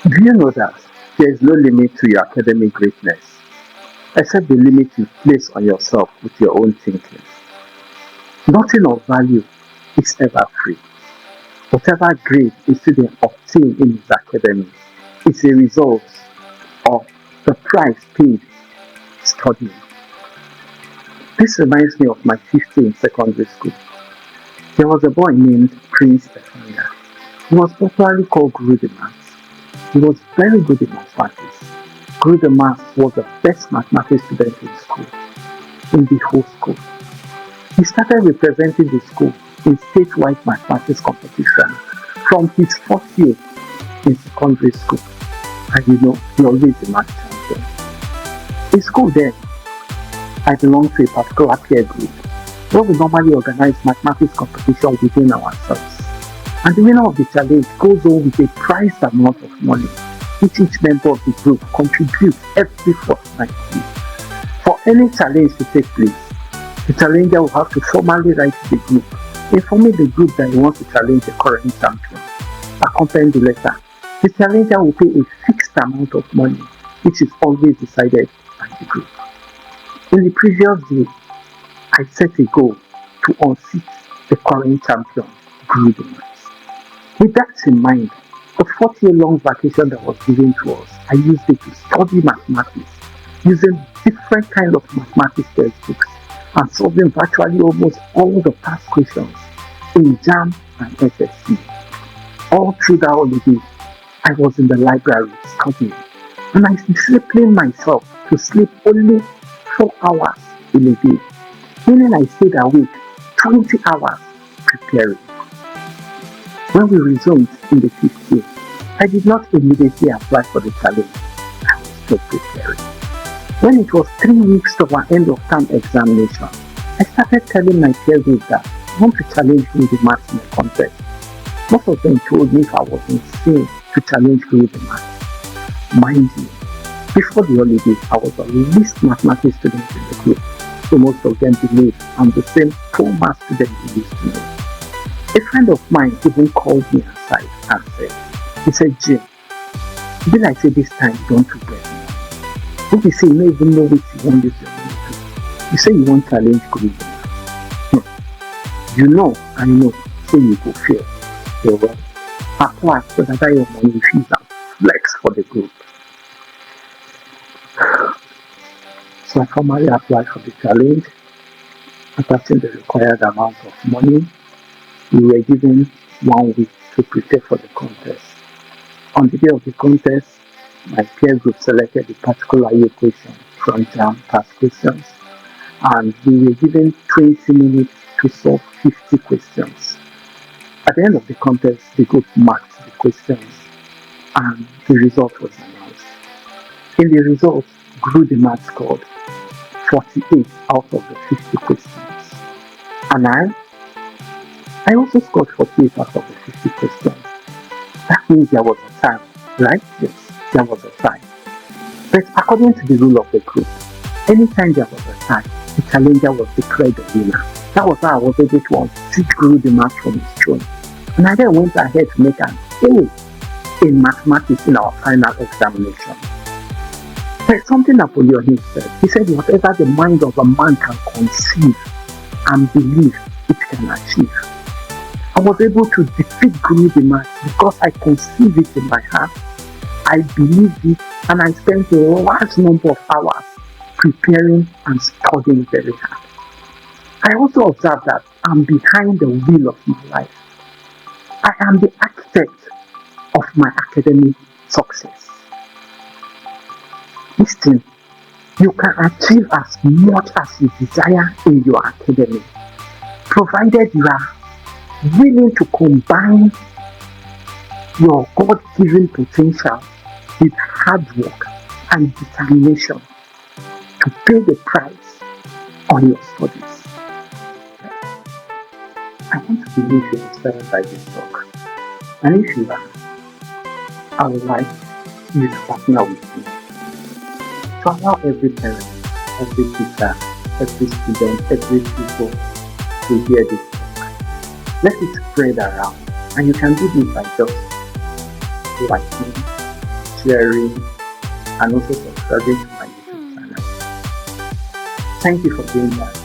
Do you know that there is no limit to your academic greatness except the limit you place on yourself with your own thinking? Nothing of value is ever free. Whatever grade a student obtains in his academics is a result of the price paid studying. This reminds me of my 50 in secondary school. There was a boy named Prince Stefania. He was popularly called Guru the Maths. He was very good in mathematics. Guru the Maths was the best mathematics student in school, in the whole school. He started representing the school in statewide mathematics competition from his fourth year in secondary school. And he always a math champion. In school then, I belonged to a particular peer group where we normally organize mathematics competition within ourselves. And the winner of the challenge goes home with a prized amount of money, which each member of the group contributes every fortnight. For any challenge to take place, the challenger will have to formally write to the group, informing the group that he wants to challenge the current champion. Accompanying the letter, the challenger will pay a fixed amount of money, which is always decided by the group. In the previous day, I set a goal to unseat the current champion, Guru the Maths. With that in mind, the 4-year-long vacation that was given to us, I used it to study mathematics using different kinds of mathematics textbooks and solving virtually almost all the past questions in JAM and SSC. All through that holiday, I was in the library studying, and I disciplined myself to sleep only 4 hours in a day, meaning I stayed awake 20 hours preparing. When we resumed in the 5th year, I did not immediately apply for the challenge. I was still preparing. When it was 3 weeks to our end of term examination, I started telling my peer group that I want to challenge me the maths in a contest. Most of them told me if I was insane to challenge me the maths. Mind you, before the holiday, I was the least mathematics student in the group, so most of them believed I'm the same poor math student they used to know. A friend of mine even called me aside and said, Jim, be like say this time you don't regret me. What you say you don't even know what you want this your money to. You say you want challenge Guru the Maths. You know and know, say you go fail. So well, apply so that your money fees and flex for the group. So I formally applied for the challenge, attaching the required amount of money. We were given 1 week to prepare for the contest. On the day of the contest, my peer group selected a particular equation from JAM past questions, and we were given 20 minutes to solve 50 questions. At the end of the contest, the group marked the questions, and the result was announced. In the result, Guru the Maths scored 48 out of the 50 questions. And I also scored 48 out of the 50 questions. That means there was a tie, right? Yes, there was a tie. But according to the rule of the group, anytime there was a tie, the challenger was declared the winner. That was how I was able to unseat Guru the Maths from his throne. And I then went ahead to make an A in mathematics in our final examination. There's something Napoleon said. He said, whatever the mind of a man can conceive and believe, it can achieve. I was able to defeat Guru the Maths because I conceived it in my heart, I believed it, and I spent a large number of hours preparing and studying very hard. I also observed that I'm behind the wheel of my life. I am the architect of my academic success. Listen, you can achieve as much as you desire in your academic, provided you are willing to combine your God-given potential with hard work and determination to pay the price on your studies. I want to believe you're inspired by this talk. And if you are, I would like you to partner with me to allow every parent, every teacher, every student, every pupil to hear this talk. Let it spread around, and you can do this by just liking, sharing, and also subscribing to my YouTube channel. Thank you for doing that.